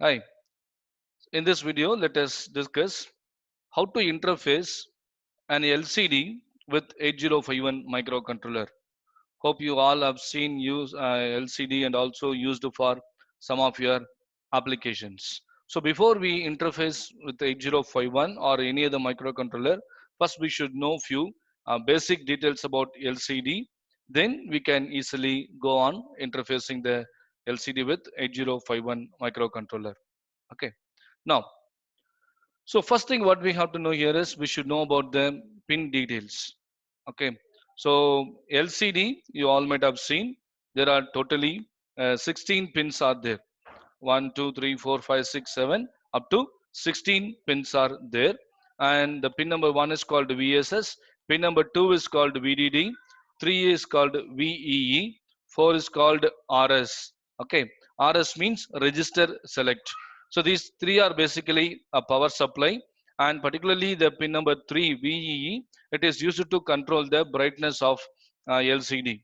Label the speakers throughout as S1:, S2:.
S1: Hi, in this video, let us discuss how to interface an LCD with 8051 microcontroller. Hope you all have seen use LCD and also used for some of your applications. So before we interface with 8051 or any other microcontroller, first we should know few basic details about LCD. Then we can easily go on interfacing the LCD with 8051 microcontroller. Okay. Now, so first thing what we have to know here is we should know about the pin details. Okay. So LCD you all might have seen there are totally 16 pins are there. 1, 2, 3, 4, 5, 6, 7 up to 16 pins are there. And the pin number 1 is called VSS. Pin number 2 is called VDD. 3 is called VEE. 4 is called RS. Okay. RS means register select. So these three are basically a power supply, and particularly the pin number 3 VEE, it is used to control the brightness of LCD.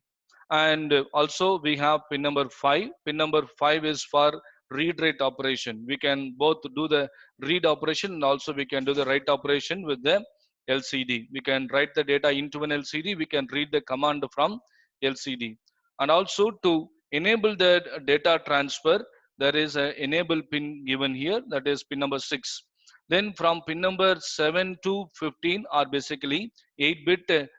S1: And also we have pin number 5. Pin number 5 is for read write operation. We can both do the read operation and also we can do the write operation with the LCD. We can write the data into an LCD. We can read the command from LCD. And also to enable the data transfer, there is a enable pin given here, that is pin number 6. Then from pin number 7 to 15 are basically 8-bit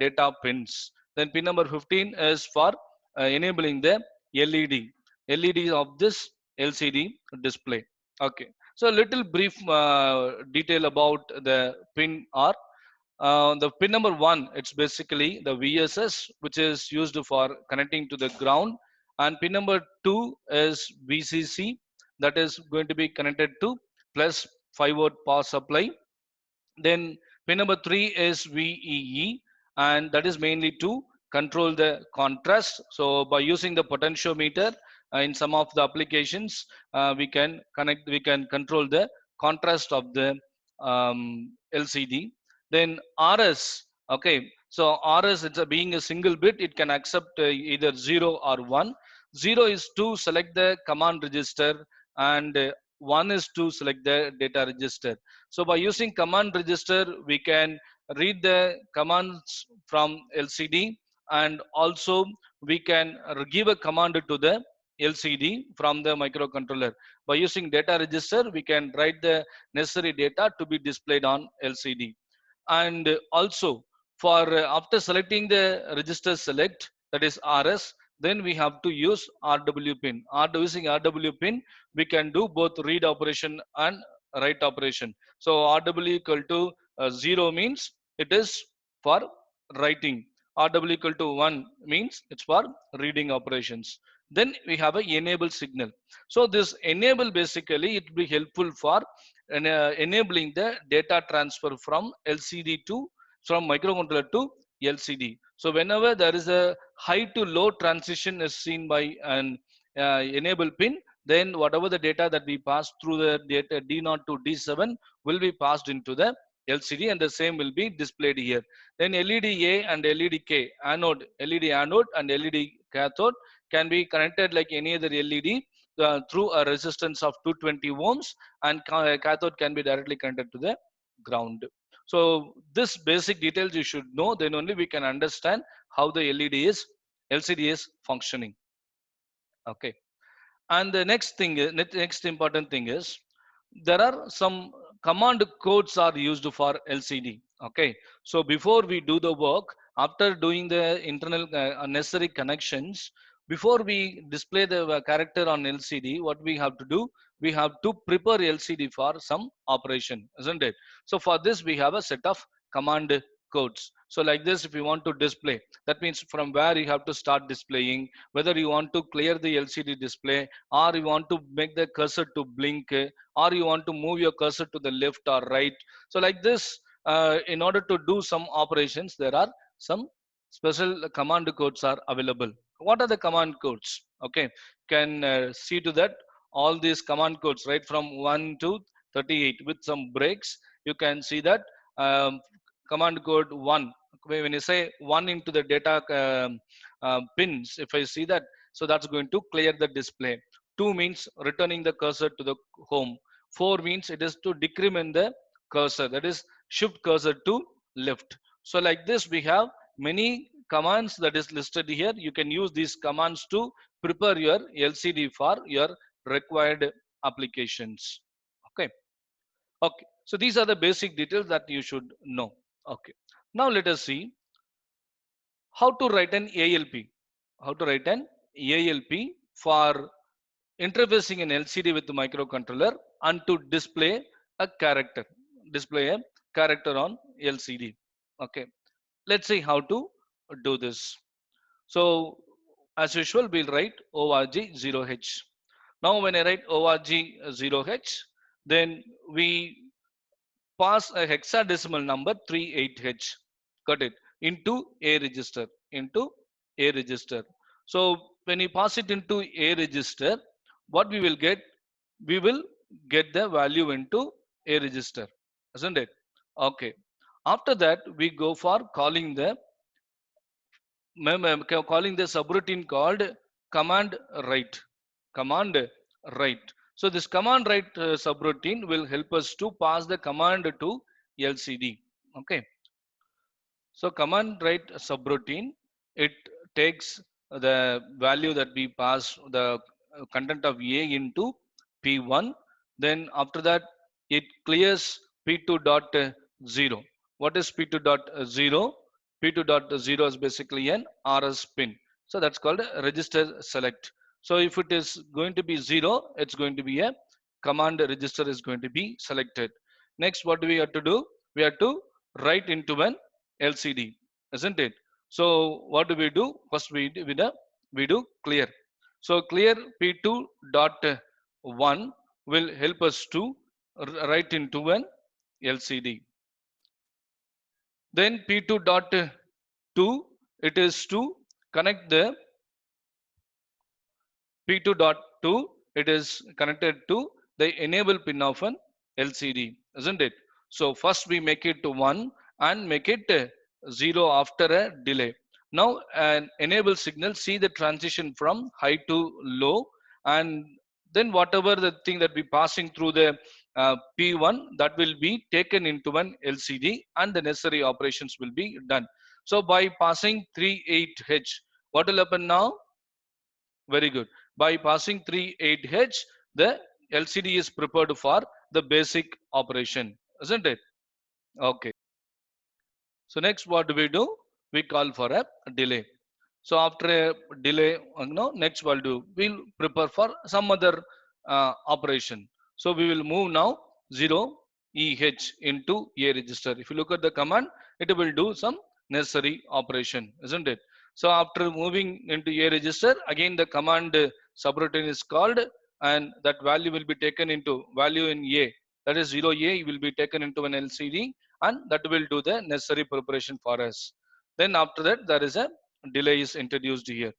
S1: data pins. Then pin number 15 is for enabling the LED. LED of this LCD display. Okay. So little brief detail about the pin are the pin number 1, it's basically the VSS, which is used for connecting to the ground, and pin number 2 is VCC, that is going to be connected to plus 5-volt power supply. Then pin number 3 is VEE, and that is mainly to control the contrast. So by using the potentiometer in some of the applications, we can control the contrast of the LCD. Then RS, okay. So RS, it's being a single bit, it can accept either 0 or 1. 0 is to select the command register, and 1 is to select the data register. So by using command register, we can read the commands from LCD, and also we can give a command to the LCD from the microcontroller. By using data register, we can write the necessary data to be displayed on LCD. And also for after selecting the register select, that is RS, then we have to use RW pin. Using RW pin, we can do both read operation and write operation. So RW equal to 0 means it is for writing. RW equal to 1 means it's for reading operations. Then we have a enable signal. So this enable basically it will be helpful for enabling the data transfer from LCD to from microcontroller to LCD. So whenever there is a high to low transition is seen by an enable pin, then whatever the data that we pass through the data D0 to D7 will be passed into the LCD, and the same will be displayed here. Then LED A and LED K, anode, LED anode and LED cathode can be connected like any other LED through a resistance of 220 ohms, and cathode can be directly connected to the ground. So this basic details you should know, then only we can understand how the LCD is functioning. Okay. And the next thing, next important thing is there are some command codes are used for LCD. Okay. So before we do the work, after doing the internal necessary connections, before we display the character on LCD, what we have to do, we have to prepare LCD for some operation, isn't it? So for this, we have a set of command codes. So like this, if you want to display, that means from where you have to start displaying, whether you want to clear the LCD display, or you want to make the cursor to blink, or you want to move your cursor to the left or right. So like this, in order to do some operations, there are some special command codes are available. What are the command codes? Okay, can see to that all these command codes right from 1 to 38 with some breaks. You can see that command code 1. When you say 1 into the data pins, if I see that, so that's going to clear the display. 2 means returning the cursor to the home. 4 means it is to decrement the cursor, that is shift cursor to left. So like this we have many commands that is listed here. You can use these commands to prepare your LCD for your required applications. Okay. Okay. So these are the basic details that you should know. Okay. Now let us see how to write an ALP. How to write an ALP for interfacing an LCD with the microcontroller and to display a character. Display a character on LCD. Okay. Let's see how to do this. So as usual, we'll write org0h. Now when I write org0h, then we pass a hexadecimal number 38H, got it, into A register, into A register. So when you pass it into A register, what we will get? We will get the value into A register, isn't it? Okay. After that, we go for calling the calling the subroutine called command write. Command write. So this command write subroutine will help us to pass the command to LCD. Okay. So command write subroutine, it takes the value that we pass the content of A into P1. Then after that, it clears P2 dot 0. What is P2 dot 0? P2 dot 0 is basically an RS pin. So that's called a register select. So if it is going to be 0, it's going to be a command register is going to be selected. Next, what do we have to do? We have to write into an LCD, isn't it? So what do we do? First we do clear. So clear P2 dot 1 will help us to write into an LCD. Then P2 dot 2, it is to connect the P2.2, it is connected to the enable pin of an LCD, isn't it? So first we make it to 1 and make it 0 after a delay. Now an enable signal, see the transition from high to low, and then whatever the thing that we passing through the P1, that will be taken into an LCD and the necessary operations will be done. So by passing 38H, what will happen now? Very good. By passing 38H, the LCD is prepared for the basic operation, isn't it? Okay. So next, what do we do? We call for a delay. So after a delay, next we'll do, we'll prepare for some other operation. So we will move now 0EH into A register. If you look at the command, it will do some necessary operation, isn't it? So after moving into A register, again the command subroutine is called, and that value will be taken into value in A. That is 0A will be taken into an LCD, and that will do the necessary preparation for us. Then after that, there is a delay is introduced here.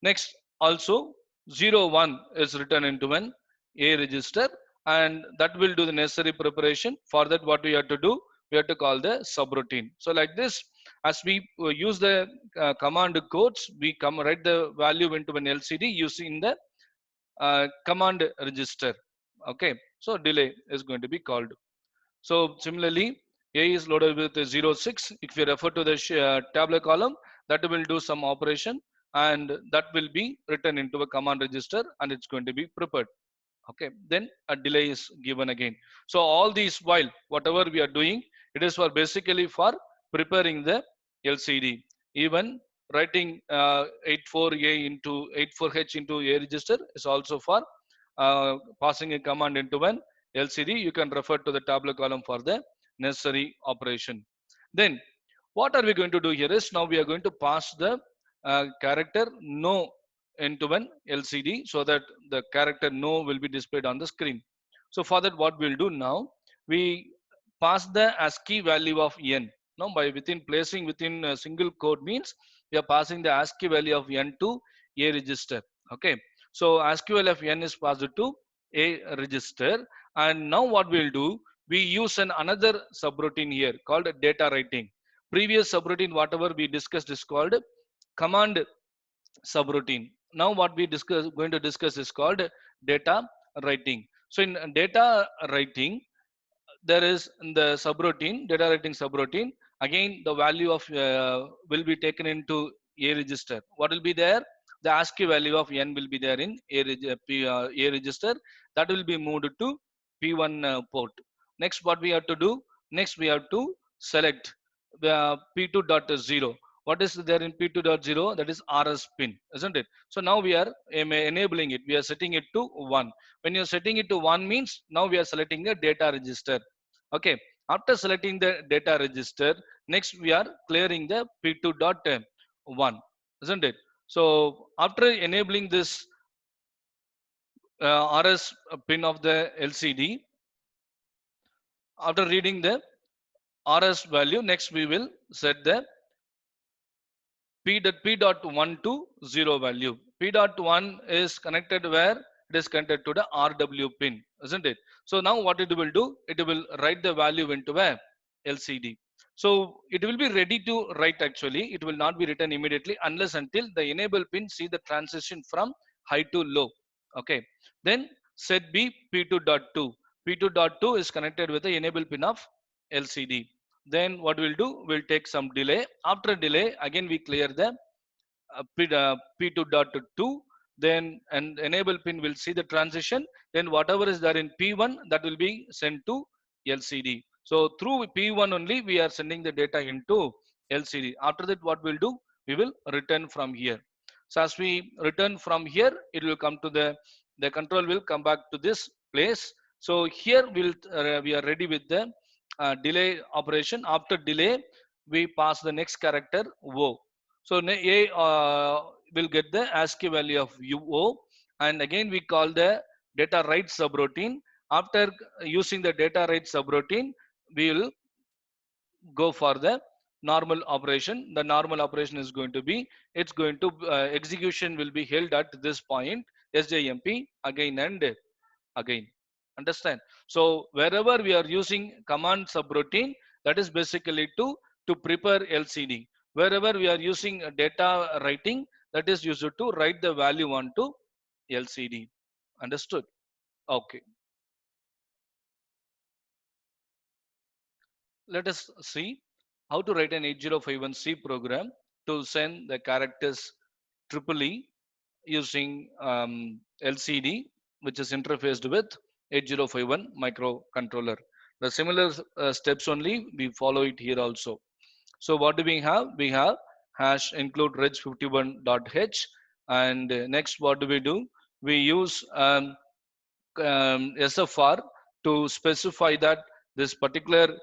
S1: Next, also 01 is written into an A register, and that will do the necessary preparation. For that, what we have to do? We have to call the subroutine. So like this, as we use the command codes, we come write the value into an LCD using the command register. Okay, so delay is going to be called. So similarly, A is loaded with 06. If you refer to the tabular column, that will do some operation, and that will be written into a command register, and it's going to be prepared. Okay, then a delay is given again. So all these while whatever we are doing, it is for basically for preparing the LCD. Even writing 84A into 84H into A register is also for passing a command into an LCD. You can refer to the tabular column for the necessary operation. Then what are we going to do here is, now we are going to pass the character no into an LCD so that the character no will be displayed on the screen. So for that, what we'll do now, we pass the ASCII value of n. Now by within placing within a single code means we are passing the ASCII value of n to A register. Okay. So ASCII value of n is passed to A register, and now what we'll do, we use another subroutine here called data writing. Previous subroutine whatever we discussed is called command subroutine. now what we discuss going to discuss is called data writing. So in data writing, there is in the subroutine, data writing subroutine, again the value of will be taken into a register. What will be there? The ASCII value of n will be there in a register, that will be moved to p1 port. Next what we have to do, next we have to select the p2.0. What is there in p2.0? That is rs pin, isn't it? So now we are enabling it, we are setting it to 1. When you're setting it to 1 means now we are selecting the data register. Okay, after selecting the data register, next we are clearing the p2.1, isn't it? So after enabling this rs pin of the lcd, after reading the rs value, next we will set the p.1 to 0 value. P.1 is connected where? It is connected to the RW pin, isn't it? So now what it will do? It will write the value into a LCD. So it will be ready to write actually. It will not be written immediately unless until the enable pin see the transition from high to low. Okay. Then set B P2.2. P2.2 is connected with the enable pin of LCD. Then what we'll do, we'll take some delay. After delay, again we clear the p2.2. Then and enable pin will see the transition. Then whatever is there in p1, that will be sent to lcd. So through p1 only we are sending the data into lcd. After that what we'll do, we will return from here. So as we return from here, it will come to the control will come back to this place. So here we are ready with the delay operation. After delay, we pass the next character o. So a will get the ASCII value of UO, and again we call the data write subroutine. After using the data write subroutine, we will go for the normal operation. The normal operation is going to be, it's going to execution will be held at this point, SJMP again and again. Understand? So wherever we are using command subroutine, that is basically to prepare LCD. Wherever we are using data writing, that is used to write the value onto LCD. Understood? Okay. Let us see how to write an 8051C program to send the characters triple E using LCD, which is interfaced with 8051 microcontroller. The similar steps only we follow it here also. So what do we have? We have hash include reg51.h, and next what do we do? We use SFR to specify that this particular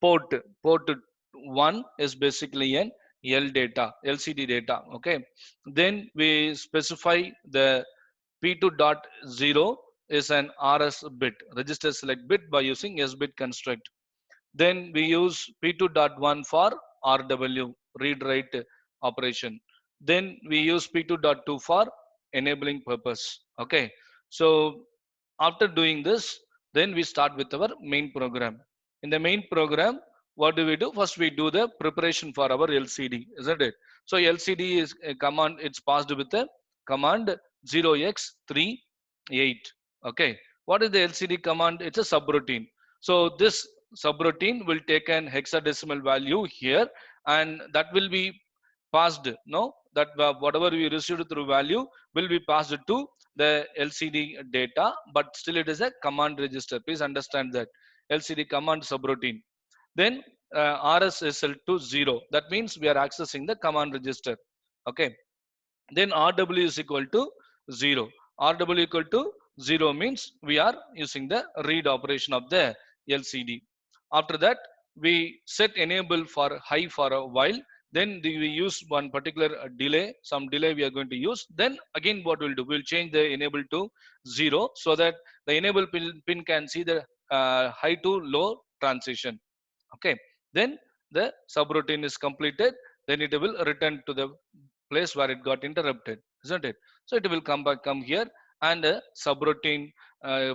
S1: port port 1 is basically an L data, LCD data. Okay, then we specify the P2.0 is an RS bit, register select bit, by using S bit construct. Then we use P2.1 for RW, read write operation. Then we use P2.2 for enabling purpose. Okay, so after doing this, then we start with our main program. In the main program, what do we do? First we do the preparation for our LCD, isn't it? So LCD is a command, it's passed with the command 0x38. Okay, what is the LCD command? It's a subroutine. So this subroutine will take an hexadecimal value here, and that will be passed, no, that whatever we received through value will be passed to the LCD data, but still it is a command register. Please understand that LCD command subroutine. Then RSSL to 0, that means we are accessing the command register. Okay, then RW is equal to 0. RW equal to 0 means we are using the read operation of the LCD. After that, we set enable for high for a while. Then we use one particular delay, some delay we are going to use. Then again what we'll do, we'll change the enable to 0 so that the enable pin can see the high to low transition. Okay, then the subroutine is completed. Then it will return to the place where it got interrupted, isn't it? So it will come here, and a subroutine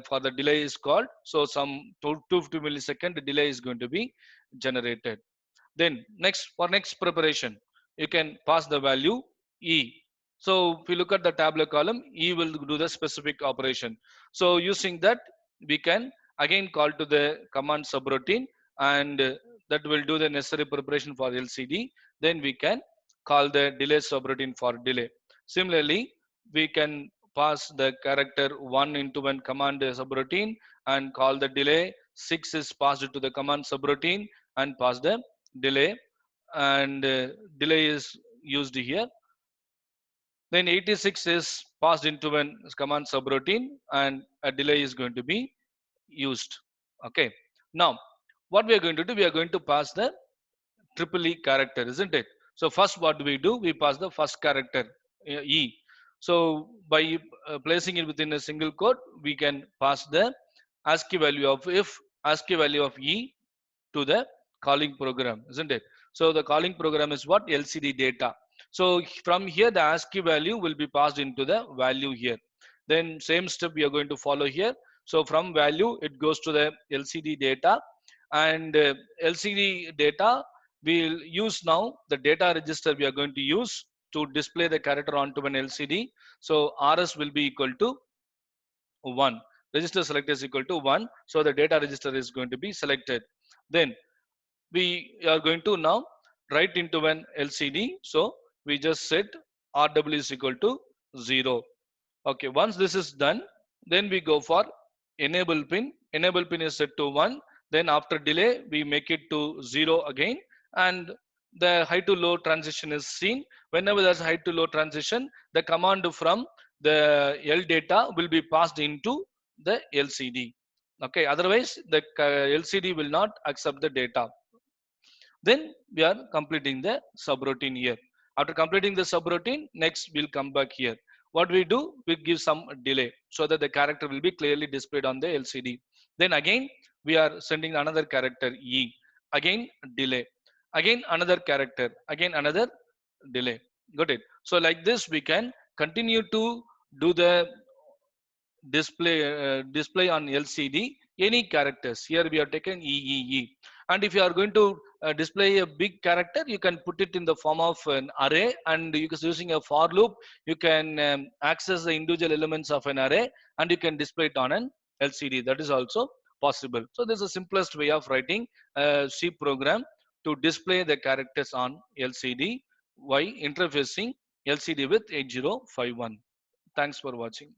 S1: for the delay is called. So some 250 millisecond delay is going to be generated. Then next, for next preparation, you can pass the value E. So if you look at the tabular column, E will do the specific operation. So using that, we can again call to the command subroutine, and that will do the necessary preparation for LCD. Then we can call the delay subroutine for delay. Similarly, we can pass the character 1 into one command subroutine and call the delay. 6 is passed to the command subroutine and pass the delay, and delay is used here. Then 86 is passed into an command subroutine and a delay is going to be used. Okay. Now, what we are going to do, we are going to pass the triple E character, isn't it? So first what do? We pass the first character, E. So by placing it within a single quote, we can pass the ASCII value of if ASCII value of E to the calling program, isn't it? So the calling program is what? LCD data. So from here, the ASCII value will be passed into the value here. Then same step we are going to follow here. So from value, it goes to the LCD data, and LCD data we'll use now the data register we are going to use to display the character onto an LCD. So RS will be equal to 1. Register select is equal to 1. So the data register is going to be selected. Then we are going to now write into an LCD. So we just set RW is equal to 0. Okay, once this is done, then we go for enable pin. Enable pin is set to 1. Then after delay, we make it to 0 again, and the high to low transition is seen. Whenever there's high to low transition, the command from the L data will be passed into the LCD. Okay, otherwise the LCD will not accept the data. Then we are completing the subroutine here. After completing the subroutine, next we'll come back here. What we do, we give some delay so that the character will be clearly displayed on the LCD. Then again, we are sending another character E. Again, delay. Again, another character. Again, another delay. Got it? So like this, we can continue to do the display on LCD any characters. Here we are taken EEE, and if you are going to display a big character, you can put it in the form of an array, and you can using a for loop, you can access the individual elements of an array, and you can display it on an LCD. That is also possible. So this is the simplest way of writing a C program to display the characters on LCD while interfacing LCD with 8051. Thanks for watching.